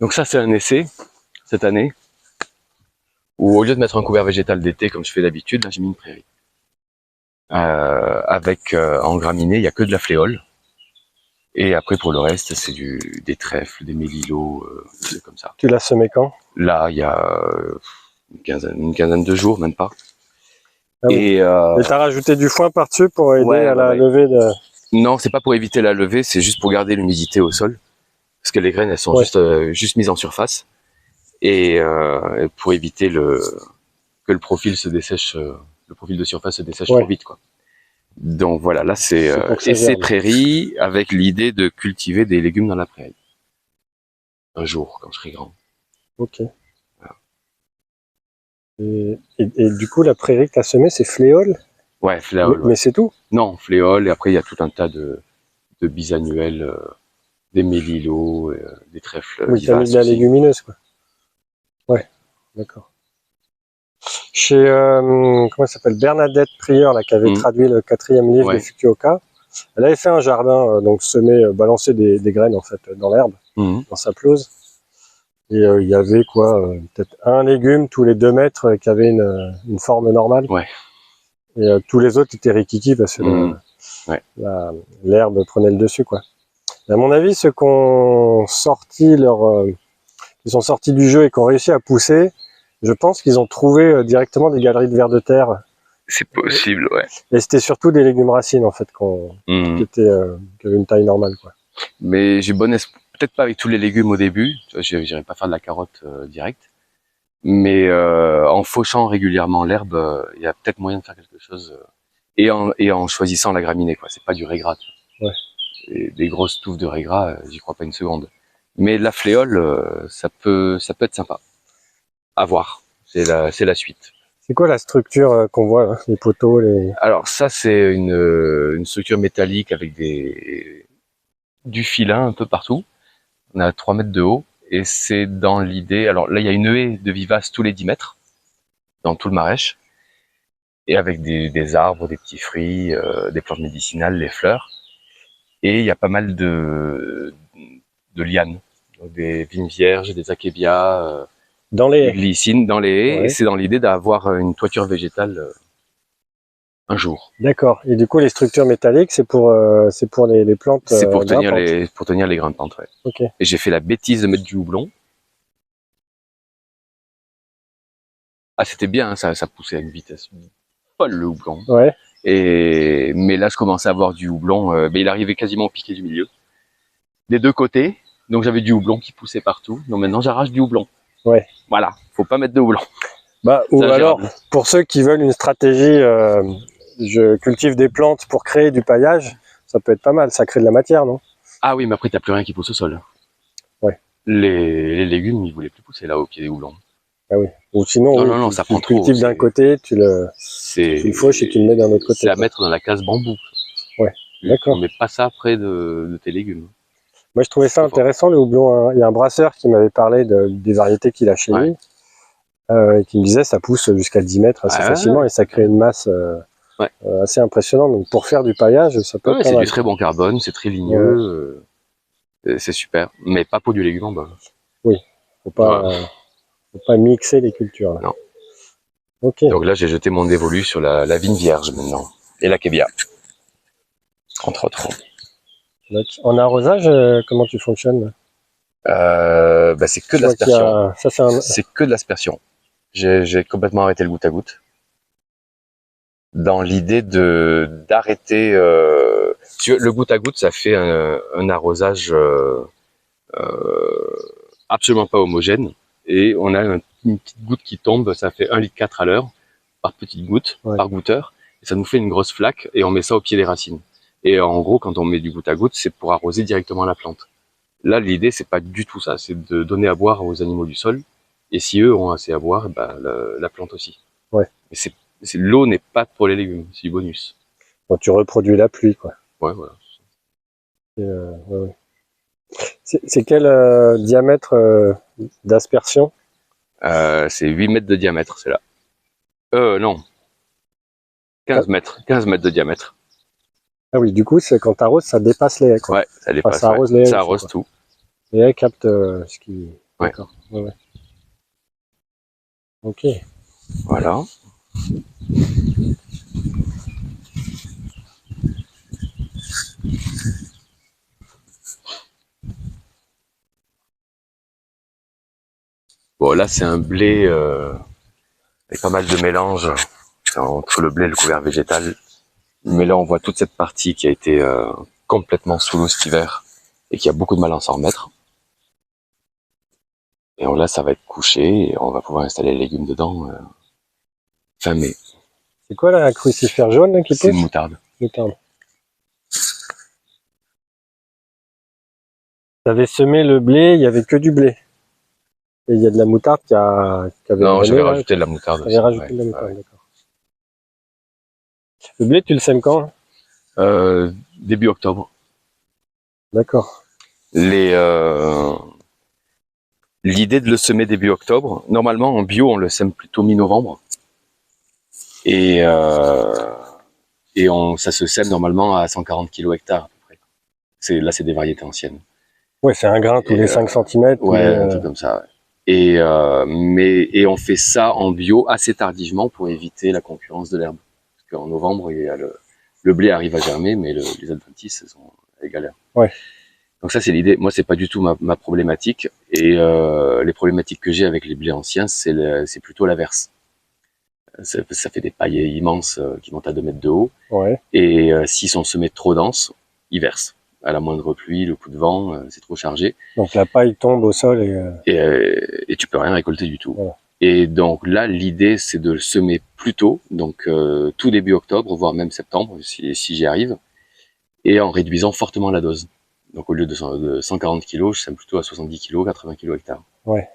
Donc ça, c'est un essai, cette année, où au lieu de mettre un couvert végétal d'été, comme je fais d'habitude, là, j'ai mis une prairie. En graminées, il n'y a que de la fléole. Et après, pour le reste, c'est des trèfles, des mélillots, c'est comme ça. Tu l'as semé quand? Là, il y a une quinzaine de jours, même pas. Ah oui. Et t'as rajouté du foin par-dessus pour aider à la levée de... Non, c'est pas pour éviter la levée, c'est juste pour garder l'humidité au sol. Parce que les graines, elles sont juste mises en surface. Et pour éviter que le profil se dessèche, le profil de surface se dessèche trop vite, quoi. Donc voilà, là c'est essai prairie avec l'idée de cultiver des légumes dans la prairie. Un jour, quand je serai grand. Ok. Voilà. Et du coup, la prairie que tu as semée, c'est fléole? Ouais, fléole. Mais c'est tout? Non, fléole, et après il y a tout un tas de bisannuels, des mélillots, des trèfles. Oui, tu as mis de la légumineuse, quoi. Ouais, d'accord. Chez, comment ça s'appelle, Bernadette Prieur, là, qui avait traduit le 4e livre de Fukuoka, elle avait fait un jardin, donc semé, balancer des graines, en fait, dans l'herbe, dans sa pelouse. Et il y avait quoi, peut-être un légume tous les 2 mètres qui avait une forme normale. Ouais. Et tous les autres étaient rikiki parce que l'herbe prenait le dessus, quoi. Et à mon avis, ceux qui ont sorti qui sont sortis du jeu et qui ont réussi à pousser, je pense qu'ils ont trouvé directement des galeries de vers de terre. C'est possible, ouais. Et c'était surtout des légumes racines, en fait, qui avaient une taille normale, quoi. Mais j'ai bon espoir, peut-être pas avec tous les légumes au début, j'irai pas faire de la carotte direct, mais en fauchant régulièrement l'herbe, il y a peut-être moyen de faire quelque chose, et en choisissant la graminée, quoi. C'est pas du raigrats. Ouais. Des grosses touffes de raigrats, j'y crois pas une seconde. Mais la fléole, ça peut être sympa. À voir, c'est la suite. C'est quoi la structure qu'on voit là, les poteaux, Alors ça, c'est une structure métallique avec du filin un peu partout. On a 3 mètres de haut, et c'est dans l'idée... Alors là, il y a une haie de vivaces tous les 10 mètres, dans tout le Marèche, et avec des arbres, des petits fruits, des plantes médicinales, les fleurs. Et il y a pas mal de lianes, donc des vignes vierges, des achébias, des glycines dans les haies, et c'est dans l'idée d'avoir une toiture végétale un jour. D'accord. Et du coup, les structures métalliques, c'est pour les plantes. C'est pour tenir les grimpantes, ouais. Okay. Et j'ai fait la bêtise de mettre du houblon. Ah, c'était bien, hein, ça poussait à une vitesse folle, le houblon. Ouais. Mais là, je commençais à avoir du houblon. Il arrivait quasiment au piquet du milieu, des 2 côtés. Donc j'avais du houblon qui poussait partout. Donc maintenant, j'arrache du houblon. Ouais. Voilà, faut pas mettre de houblon. Bah, ou alors, pour ceux qui veulent une stratégie, je cultive des plantes pour créer du paillage, ça peut être pas mal, ça crée de la matière, non? Ah oui, mais après, t'as plus rien qui pousse au sol. Ouais. Les légumes, ils voulaient plus pousser là, au pied des houblons. Ah oui. Ou sinon, ça tu prend le cultives d'un côté, tu le fauches et tu le mets d'un autre côté. C'est à mettre dans la case bambou. Ouais, d'accord. Mais pas ça près de tes légumes. Moi, je trouvais ça intéressant, le houblon. Il y a un brasseur qui m'avait parlé des variétés qu'il a chez lui, et qui me disait ça pousse jusqu'à 10 mètres assez facilement, et ça crée une masse assez impressionnante. Donc, pour faire du paillage, ça peut être pas mal. C'est du très bon carbone, c'est très ligneux, c'est super, mais pas pour du légume en bas. Oui, faut pas mixer les cultures. Là. Non. Ok. Donc là, j'ai jeté mon dévolu sur la vigne vierge maintenant, et l'achébias, entre autres. En arrosage, comment tu fonctionnes? C'est que de l'aspersion. C'est que de l'aspersion. J'ai complètement arrêté le goutte à goutte, dans l'idée d'arrêter. Le goutte à goutte, ça fait un arrosage absolument pas homogène, et on a une petite goutte qui tombe, ça fait 1,4 litre à l'heure par petite goutte, par goutteur, et ça nous fait une grosse flaque, et on met ça au pied des racines. Et en gros, quand on met du goutte à goutte, c'est pour arroser directement la plante. Là, l'idée, c'est pas du tout ça, c'est de donner à boire aux animaux du sol, et si eux ont assez à boire, la plante aussi. Ouais. L'eau n'est pas pour les légumes, c'est du bonus. Bon, tu reproduis la pluie, quoi. Ouais, voilà. C'est quel diamètre d'aspersion? C'est 8 mètres de diamètre, c'est là. Non. 15 mètres de diamètre. Ah oui, du coup, c'est quand t'arroses, ça dépasse les haies, quoi. Ouais, ça dépasse. Ça arrose les haies. Ça arrose tout. Les haies captent ce qui... Ouais. D'accord. Ouais, ouais. Ok. Voilà. Bon, là, c'est un blé avec pas mal de mélange entre le blé et le couvert végétal. Mais là, on voit toute cette partie qui a été complètement sous l'eau cet hiver et qui a beaucoup de mal à s'en remettre. Et là, ça va être couché et on va pouvoir installer les légumes dedans fin mai. C'est quoi là, un crucifère jaune là, qui pousse? C'est une moutarde. Moutarde. T'avais semé le blé, il y avait que du blé. Et il y a de la moutarde qui avait Non, j'avais drainé, là. rajouté de la moutarde T'avais aussi. rajouté de la moutarde, d'accord. Le blé, tu le sèmes quand? Début octobre. D'accord. L'idée de le semer début octobre, normalement en bio, on le sème plutôt mi-novembre. Et ça se sème normalement à 140 kg hectare à peu près. Là, c'est des variétés anciennes. Ouais, c'est un grain tous les 5 cm. Ouais, un truc comme ça. Ouais. Et on fait ça en bio assez tardivement pour éviter la concurrence de l'herbe. Parce qu'en novembre, il y a le blé arrive à germer, mais les adventices sont les galères. Ouais. Donc ça, c'est l'idée. Moi, c'est pas du tout ma problématique. Et les problématiques que j'ai avec les blés anciens, c'est plutôt l'inverse. Ça fait des paillets immenses qui montent à 2 mètres de haut. Ouais. Et s'ils sont semés trop denses, ils versent. À la moindre pluie, le coup de vent, c'est trop chargé. Donc la paille tombe au sol et tu peux rien récolter du tout. Voilà. Et donc là, l'idée, c'est de le semer plus tôt, donc tout début octobre, voire même septembre, si j'y arrive, et en réduisant fortement la dose. Donc au lieu de 140 kg, je sème plutôt à 70 kg, 80 kg hectare. Ouais.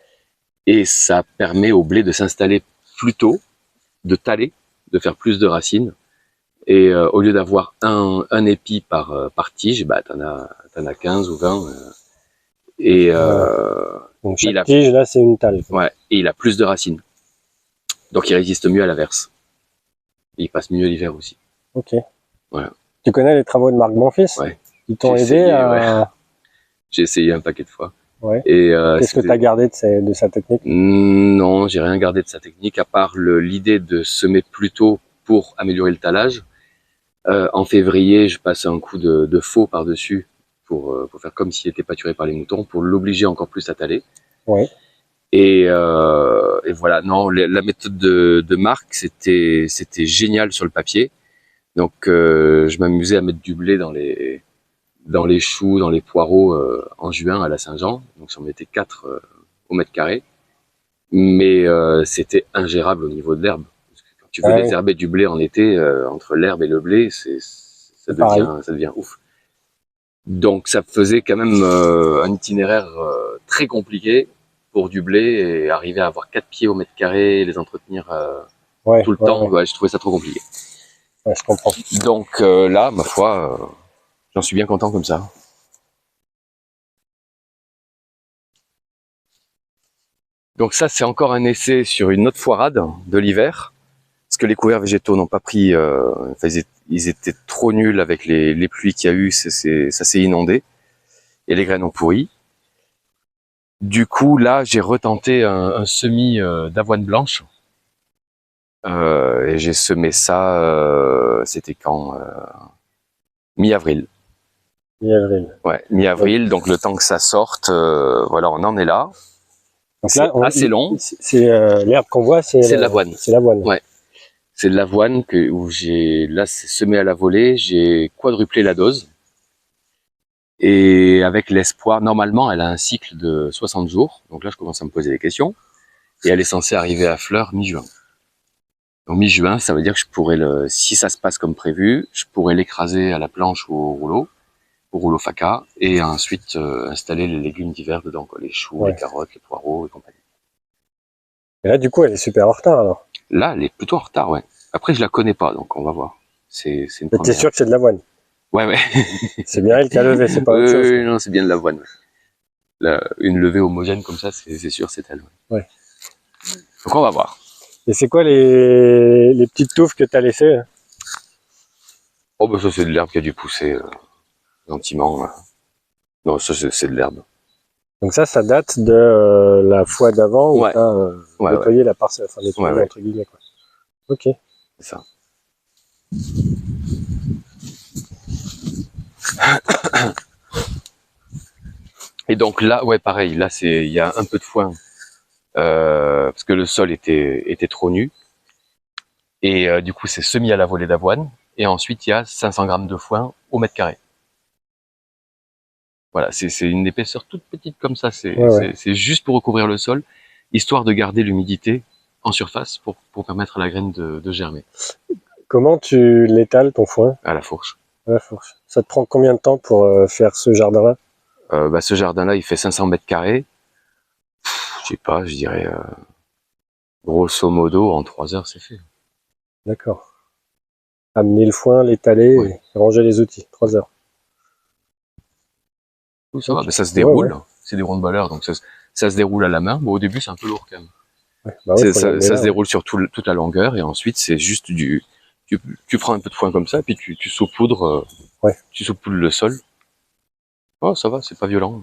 Et ça permet au blé de s'installer plus tôt, de taler, de faire plus de racines. Et au lieu d'avoir un épi par tige, bah t'en as 15 ou 20. Donc chaque tige, là, c'est une talle. Ouais, et il a plus de racines. Donc il résiste mieux à l'averse. Et il passe mieux l'hiver aussi. Ok. Voilà. Tu connais les travaux de Marc Bonfils? Ouais. Ils t'ont aidé à... Ouais. J'ai essayé un paquet de fois. Ouais. Et qu'est-ce que tu as gardé de sa technique? Non, j'ai rien gardé de sa technique, à part l'idée de semer plus tôt pour améliorer le talage. En février, je passe un coup de faux par-dessus pour faire comme s'il était pâturé par les moutons, pour l'obliger encore plus à taler. Ouais. Et voilà, non, la méthode de Marc, c'était génial sur le papier. Donc je m'amusais à mettre du blé dans les choux, dans les poireaux en juin à la Saint-Jean. Donc j'en mettais 4 au mètre carré. Mais c'était ingérable au niveau de l'herbe. Parce que quand tu veux désherber du blé en été, entre l'herbe et le blé, ça devient ouf. Donc ça faisait quand même un itinéraire très compliqué pour du blé et arriver à avoir 4 pieds au mètre carré, les entretenir tout le temps. Ouais, je trouvais ça trop compliqué. Ouais, je comprends. Donc là, ma foi, j'en suis bien content comme ça. Donc ça, c'est encore un essai sur une autre foirade de l'hiver, parce que les couverts végétaux n'ont pas pris, ils étaient trop nuls avec les pluies qu'il y a eu, ça s'est inondé, et les graines ont pourri. Du coup, là, j'ai retenté un semis d'avoine blanche, et j'ai semé ça, c'était quand mi-avril. Mi-avril. Ouais, mi-avril, donc le temps que ça sorte, voilà, on en est là. C'est assez long. C'est l'herbe qu'on voit, c'est de l'avoine. C'est l'avoine. Ouais. C'est de l'avoine où là c'est semé à la volée, j'ai quadruplé la dose. Et avec l'espoir, normalement elle a un cycle de 60 jours, donc là je commence à me poser des questions. Et elle est censée arriver à fleur mi-juin. Donc mi-juin, ça veut dire que je pourrais, si ça se passe comme prévu, je pourrais l'écraser à la planche ou au rouleau faca, et ensuite installer les légumes d'hiver dedans, quoi, les choux, les carottes, les poireaux et compagnie. Et là du coup elle est super en retard alors. Là elle est plutôt en retard, ouais. Après je la connais pas, donc on va voir. C'est une première. Mais t'es sûr que c'est de l'avoine? Ouais. C'est bien elle qui a levé, c'est pas autre chose. Oui, non, c'est bien de l'avoine. Une levée homogène comme ça, c'est sûr, c'est elle. Ouais. Donc on va voir. Et c'est quoi les petites touffes que t'as laissées? Oh bah ça c'est de l'herbe qui a dû pousser gentiment. Non, ça c'est de l'herbe. Donc ça date de la fois d'avant où Ouais. tu as Ouais, nettoyé la parcelle, enfin nettoyé ouais. entre guillemets, quoi. Ok. C'est ça. Et donc là, ouais, pareil, là il y a un peu de foin parce que le sol était trop nu. Et du coup, c'est semis à la volée d'avoine. Et ensuite, il y a 500 grammes de foin au mètre carré. Voilà, c'est une épaisseur toute petite comme ça. C'est juste pour recouvrir le sol, histoire de garder l'humidité en surface pour permettre à la graine de germer. Comment tu l'étales ton foin? À la fourche. À la fourche. Ça te prend combien de temps pour faire ce jardin-là? Ce jardin-là, il fait 500 mètres carrés. Je sais pas, je dirais grosso modo, en 3 heures, c'est fait. D'accord. Amener le foin, l'étaler Ouais. et ranger les outils. 3 heures. Oui, ça va, Ok. ben, ça se Ouais, ouais. déroule. C'est des ronds-balleurs, donc ça se déroule à la main. Bon, au début, c'est un peu lourd quand même. Ouais. Bah ouais, faut l'amener Ça là. se déroule sur toute la longueur, et ensuite, c'est juste tu prends un peu de foin comme ça, puis tu saupoudres Ouais. le sol. Oh, ça va, c'est pas violent.